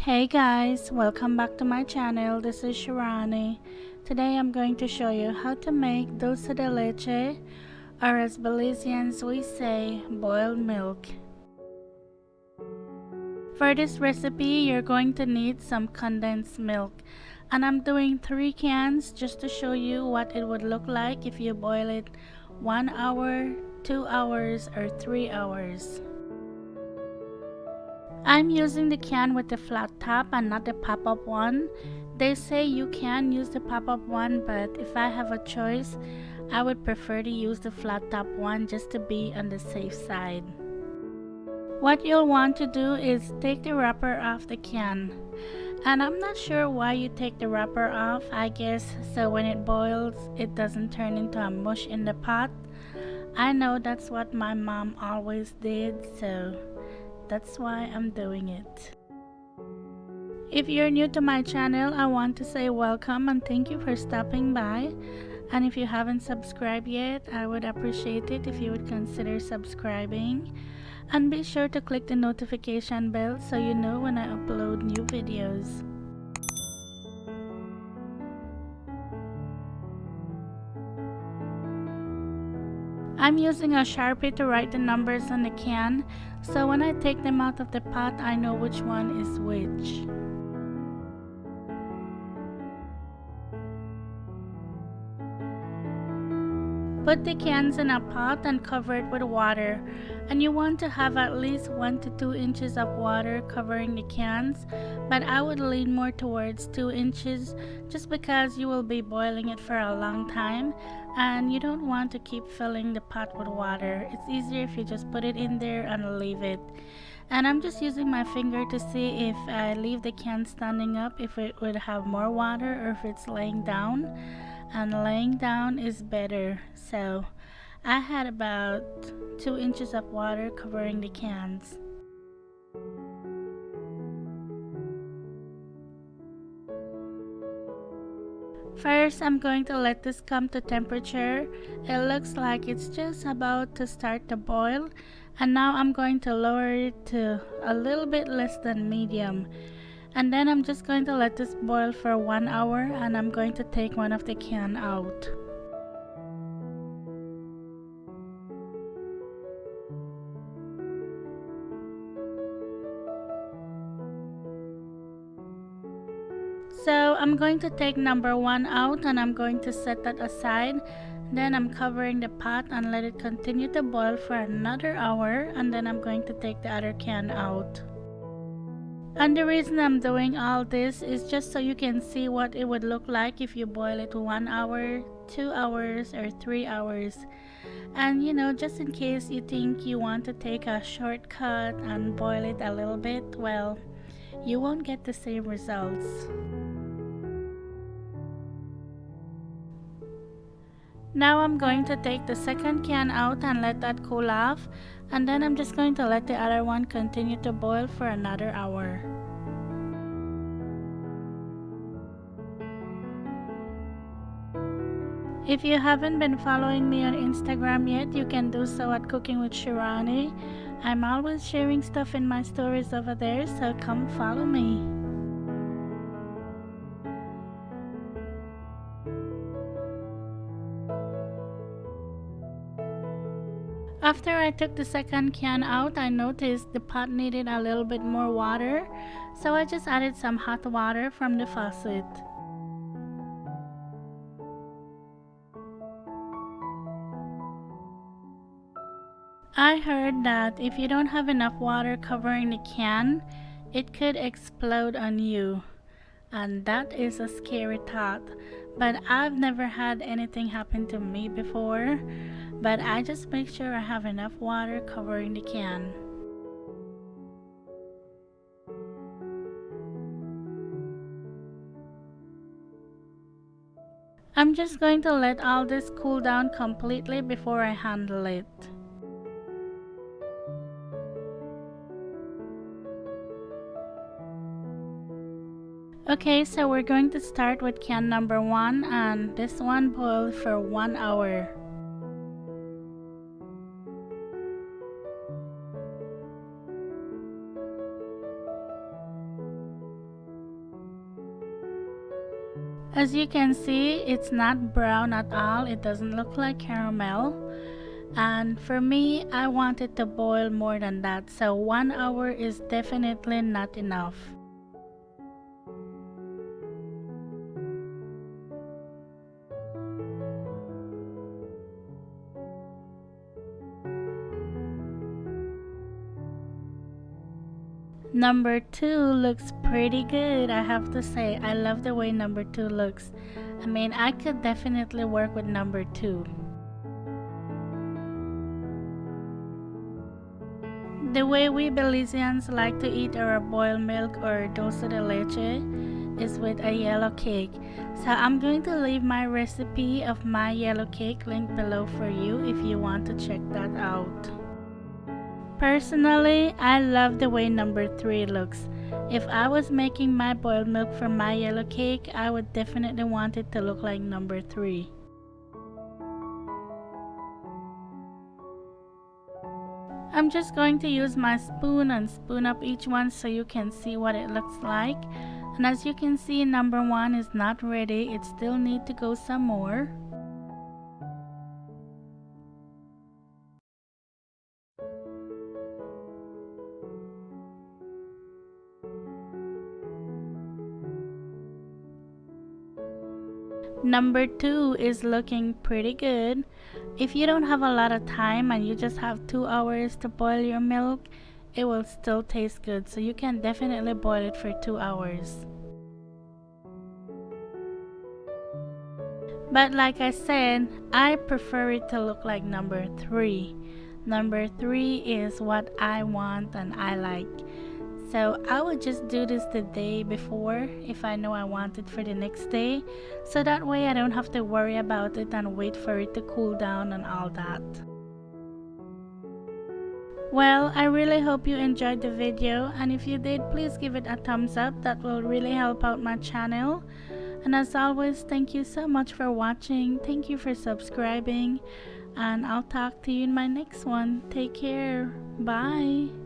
Hey guys, welcome back to my channel. This is Shirani. Today I'm going to show you how to make dulce de leche, or as Belizeans we say, boiled milk. For this recipe, you're going to need some condensed milk. And I'm doing 3 cans just to show you what it would look like if you boil it 1 hour, 2 hours, or 3 hours. I'm using the can with the flat top and not the pop-up one. They say you can use the pop-up one, but if I have a choice, I would prefer to use the flat top one just to be on the safe side. What you'll want to do is take the wrapper off the can. And I'm not sure why you take the wrapper off, I guess so when it boils it doesn't turn into a mush in the pot. I know that's what my mom always did, so that's why I'm doing it. If you're new to my channel, I want to say welcome and thank you for stopping by. And if you haven't subscribed yet, I would appreciate it if you would consider subscribing. And be sure to click the notification bell so you know when I upload new videos. I'm using a Sharpie to write the numbers on the can, so when I take them out of the pot, I know which one is which. Put the cans in a pot and cover it with water, and you want to have at least 1 to 2 inches of water covering the cans, but I would lean more towards 2 inches just because you will be boiling it for a long time and you don't want to keep filling the pot with water. It's easier if you just put it in there and leave it. And I'm just using my finger to see if I leave the can standing up, if it would have more water or if it's laying down. And laying down is better, so I had about 2 inches of water covering the cans. First, I'm going to let this come to temperature. It looks like it's just about to start to boil, and now I'm going to lower it to a little bit less than medium. And then I'm just going to let this boil for 1 hour, and I'm going to take one of the can out. So I'm going to take number 1 out and I'm going to set that aside. Then I'm covering the pot and let it continue to boil for another hour, and then I'm going to take the other can out. And the reason I'm doing all this is just so you can see what it would look like if you boil it 1 hour, 2 hours, or 3 hours. And just in case you think you want to take a shortcut and boil it a little bit, well, you won't get the same results. Now I'm going to take the second can out and let that cool off, and then I'm just going to let the other one continue to boil for another hour. If you haven't been following me on Instagram yet, you can do so at Cooking with Shirani. I'm always sharing stuff in my stories over there, so come follow me. After I took the second can out, I noticed the pot needed a little bit more water, so I just added some hot water from the faucet. I heard that if you don't have enough water covering the can, it could explode on you. And that is a scary thought, but I've never had anything happen to me before. But I just make sure I have enough water covering the can. I'm just going to let all this cool down completely before I handle it. Okay, so we're going to start with can number 1, and this one boiled for 1 hour. As you can see, it's not brown at all. It doesn't look like caramel. And for me, I want it to boil more than that, so 1 hour is definitely not enough. Number 2 looks pretty good, I have to say. I love the way number 2 looks. I mean, I could definitely work with number 2. The way we Belizeans like to eat our boiled milk or dulce de leche is with a yellow cake. So I'm going to leave my recipe of my yellow cake linked below for you if you want to check that out. Personally, I love the way number 3 looks. If I was making my boiled milk for my yellow cake, I would definitely want it to look like number 3. I'm just going to use my spoon and spoon up each one so you can see what it looks like. And as you can see, number 1 is not ready. It still needs to go some more. Number 2 is looking pretty good. If you don't have a lot of time and you just have 2 hours to boil your milk, it will still taste good. So you can definitely boil it for 2 hours. But like I said, I prefer it to look like number 3. Number 3 is what I want and I like. So I would just do this the day before if I know I want it for the next day, so that way I don't have to worry about it and wait for it to cool down and all that. Well, I really hope you enjoyed the video, and if you did, please give it a thumbs up. That will really help out my channel. And as always, thank you so much for watching. Thank you for subscribing, and I'll talk to you in my next one. Take care. Bye.